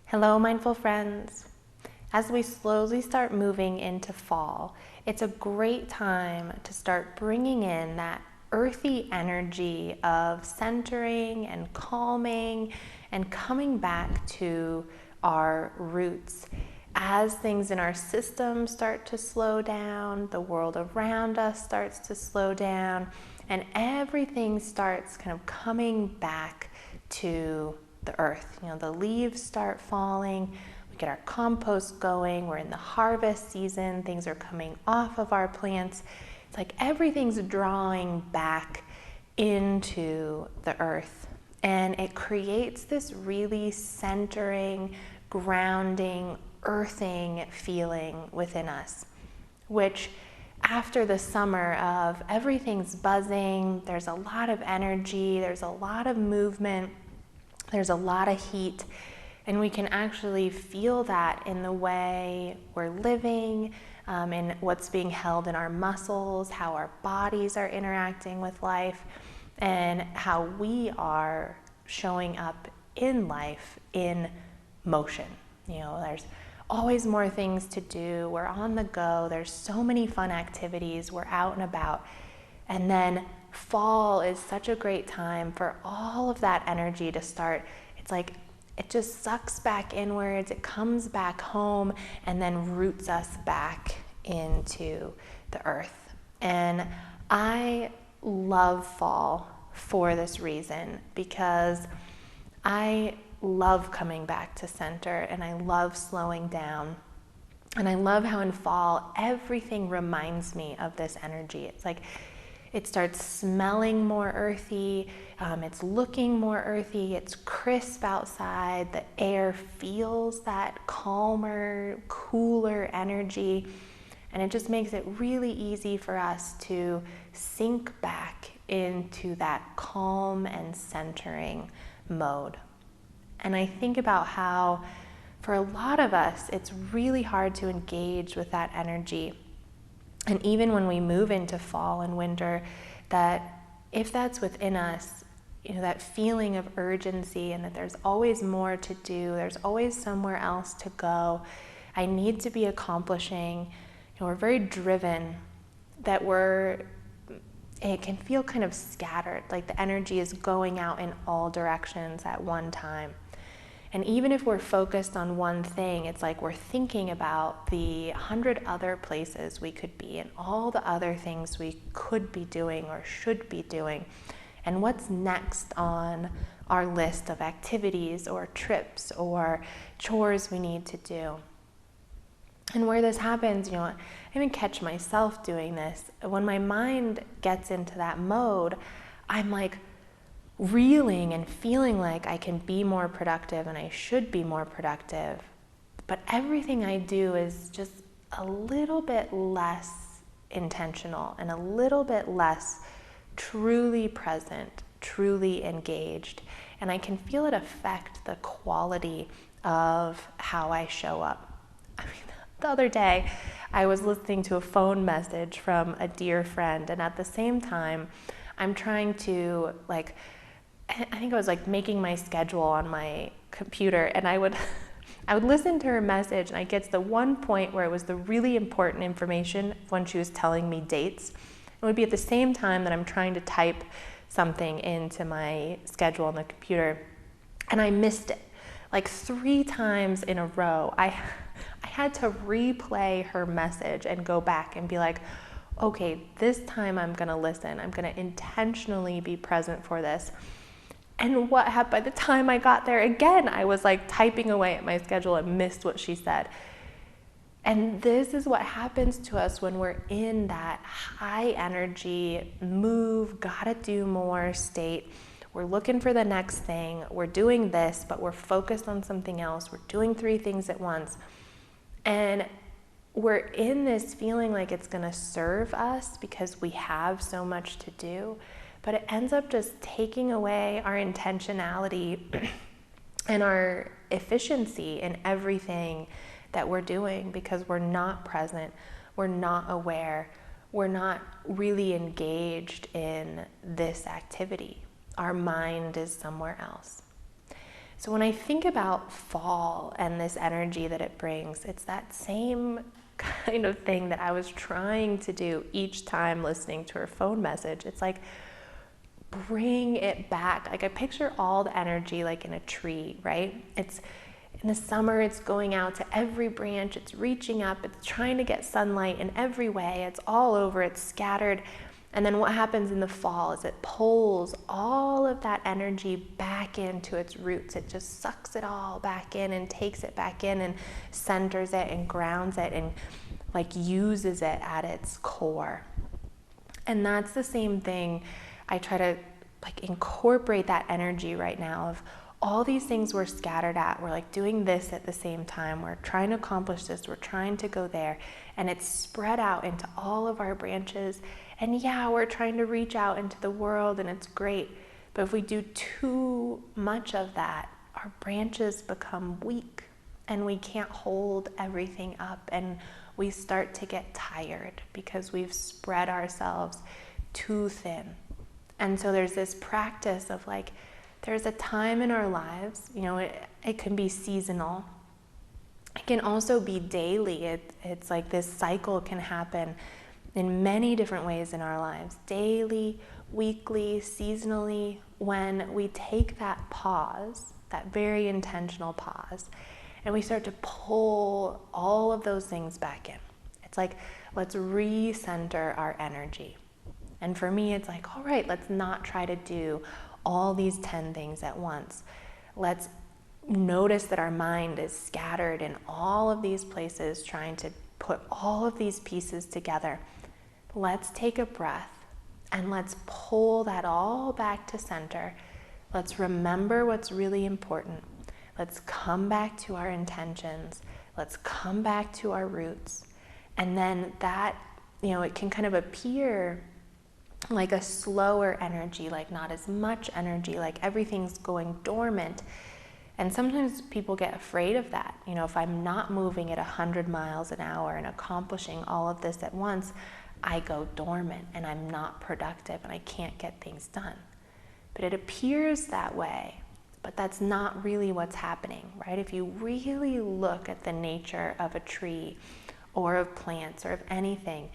Hello, mindful friends. As we slowly start moving into fall, it's a great time to start bringing in that earthy energy of centering and calming and coming back to our roots. As things in our system start to slow down, the world around us starts to slow down, and everything starts kind of coming back to the earth. The leaves start falling, we get our compost going, we're in the harvest season, things are coming off of our plants. It's like everything's drawing back into the earth, and it creates this really centering, grounding, earthing feeling within us, which after the summer of everything's buzzing, there's a lot of energy, there's a lot of movement, there's a lot of heat, and we can actually feel that in the way we're living, in what's being held in our muscles, how our bodies are interacting with life, and how we are showing up in life in motion. There's always more things to do, we're on the go, there's so many fun activities, we're out and about. And then fall is such a great time for all of that energy to start. It's like it just sucks back inwards, it comes back home, and then roots us back into the earth. And I love fall for this reason, because I love coming back to center, and I love slowing down. And I love how in fall, everything reminds me of this energy. It's like it starts smelling more earthy, it's looking more earthy, it's crisp outside, the air feels that calmer, cooler energy, and it just makes it really easy for us to sink back into that calm and centering mode. And I think about how for a lot of us, it's really hard to engage with that energy. And even when we move into fall and winter, that if that's within us, that feeling of urgency and that there's always more to do, there's always somewhere else to go, I need to be accomplishing, we're very driven, that it can feel kind of scattered, like the energy is going out in all directions at one time. And even if we're focused on one thing, it's like we're thinking about the 100 other places we could be and all the other things we could be doing or should be doing, and what's next on our list of activities or trips or chores we need to do. And where this happens, I even catch myself doing this. When my mind gets into that mode, I'm like reeling and feeling like I can be more productive and I should be more productive. But everything I do is just a little bit less intentional and a little bit less truly present, truly engaged. And I can feel it affect the quality of how I show up. The other day, I was listening to a phone message from a dear friend, and at the same time, I'm trying to I think I was making my schedule on my computer, and I would listen to her message, and I get to the one point where it was the really important information when she was telling me dates. It would be at the same time that I'm trying to type something into my schedule on the computer, and I missed it. 3 times in a row, I had to replay her message and go back and be like, okay, this time I'm gonna listen. I'm gonna intentionally be present for this. And what happened, by the time I got there again, I was typing away at my schedule and missed what she said. And this is what happens to us when we're in that high energy, move, gotta do more state. We're looking for the next thing. We're doing this, but we're focused on something else. We're doing 3 things at once. And we're in this feeling like it's gonna serve us because we have so much to do, but it ends up just taking away our intentionality and our efficiency in everything that we're doing, because we're not present, we're not aware, we're not really engaged in this activity. Our mind is somewhere else. So when I think about fall and this energy that it brings, it's that same kind of thing that I was trying to do each time listening to her phone message. It's like, bring it back. Like I picture all the energy like in a tree, right? It's in the summer, it's going out to every branch, it's reaching up, it's trying to get sunlight in every way, it's all over, it's scattered. And then what happens in the fall is it pulls all of that energy back into its roots. It just sucks it all back in and takes it back in and centers it and grounds it and like uses it at its core. And that's the same thing. I try to like incorporate that energy right now of all these things we're scattered at. We're like doing this at the same time. We're trying to accomplish this. We're trying to go there. And it's spread out into all of our branches. And yeah, we're trying to reach out into the world and it's great. But if we do too much of that, our branches become weak and we can't hold everything up. And we start to get tired because we've spread ourselves too thin. And so there's this practice of like, there's a time in our lives, you know, it can be seasonal. It can also be daily. It's like this cycle can happen in many different ways in our lives. Daily, weekly, seasonally, when we take that pause, that very intentional pause, and we start to pull all of those things back in. It's like, let's recenter our energy. And for me, it's like, all right, let's not try to do all these 10 things at once. Let's notice that our mind is scattered in all of these places, trying to put all of these pieces together. Let's take a breath and let's pull that all back to center. Let's remember what's really important. Let's come back to our intentions. Let's come back to our roots. And then that, you know, it can kind of appear like a slower energy, like not as much energy, like everything's going dormant. And sometimes people get afraid of that. You know, if I'm not moving at 100 miles an hour and accomplishing all of this at once, I go dormant and I'm not productive and I can't get things done. But it appears that way, but that's not really what's happening, right? If you really look at the nature of a tree or of plants or of anything,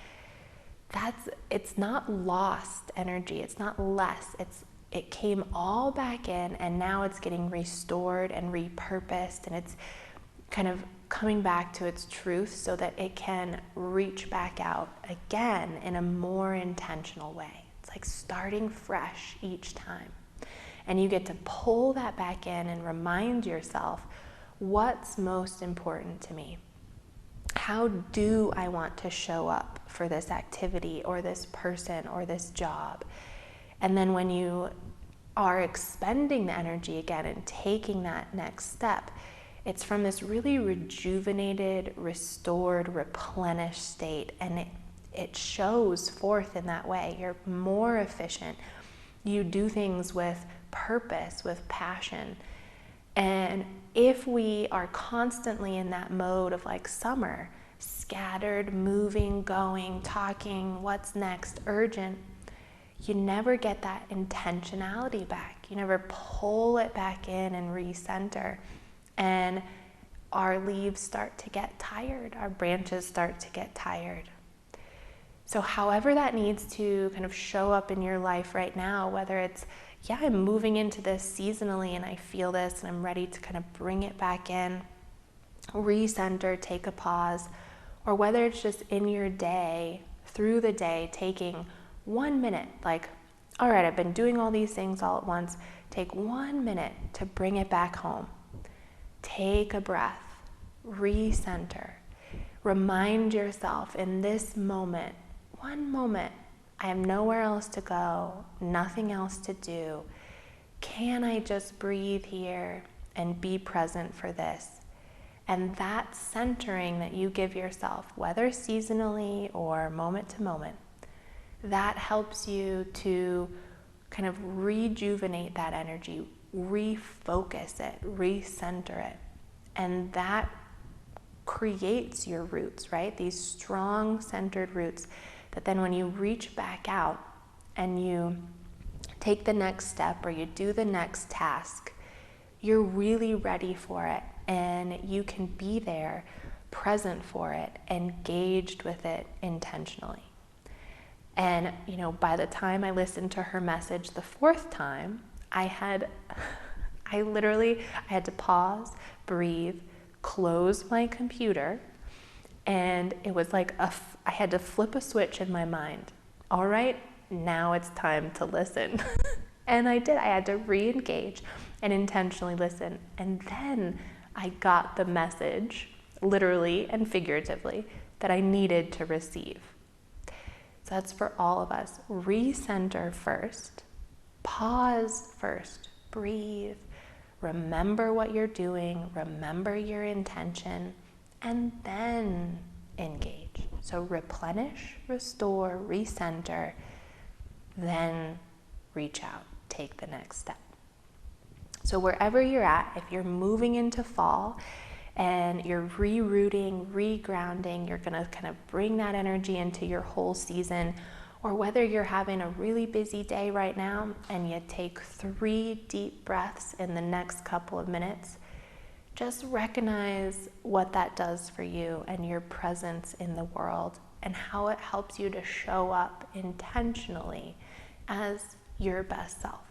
it's not lost energy, it's not less, it came all back in and now it's getting restored and repurposed and it's kind of coming back to its truth so that it can reach back out again in a more intentional way. It's like starting fresh each time. And you get to pull that back in and remind yourself, what's most important to me? How do I want to show up for this activity or this person or this job? And then when you are expending the energy again and taking that next step, it's from this really rejuvenated, restored, replenished state. And it shows forth in that way. You're more efficient. You do things with purpose, with passion. And if we are constantly in that mode of like summer, scattered, moving, going, talking, what's next, urgent, you never get that intentionality back. You never pull it back in and recenter. And our leaves start to get tired. Our branches start to get tired. So however that needs to kind of show up in your life right now, whether it's, yeah, I'm moving into this seasonally and I feel this and I'm ready to kind of bring it back in, recenter, take a pause, or whether it's just in your day, through the day, taking 1 minute, like, all right, I've been doing all these things all at once. Take 1 minute to bring it back home. Take a breath, recenter, remind yourself in this moment, 1 moment, I have nowhere else to go, nothing else to do. Can I just breathe here and be present for this? And that centering that you give yourself, whether seasonally or moment to moment, that helps you to kind of rejuvenate that energy, refocus it, recenter it. And that creates your roots, right? These strong centered roots that then when you reach back out and you take the next step or you do the next task, you're really ready for it and you can be there, present for it, engaged with it intentionally. And, by the time I listened to her message the fourth time, I had to pause, breathe, close my computer, and it was like I had to flip a switch in my mind. All right, now it's time to listen. And I did. I had to re-engage and intentionally listen. And then I got the message, literally and figuratively, that I needed to receive. So that's for all of us. Recenter first, pause first, breathe, remember what you're doing, remember your intention, and then engage. So replenish, restore, recenter, then reach out, take the next step. So wherever you're at, if you're moving into fall and you're rerouting, regrounding, you're gonna kind of bring that energy into your whole season, or whether you're having a really busy day right now and you take 3 deep breaths in the next couple of minutes, just recognize what that does for you and your presence in the world and how it helps you to show up intentionally as your best self.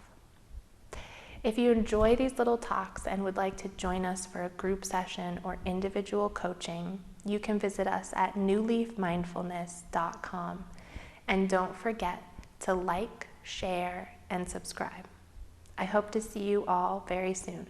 If you enjoy these little talks and would like to join us for a group session or individual coaching, you can visit us at newleafmindfulness.com. And don't forget to like, share, and subscribe. I hope to see you all very soon.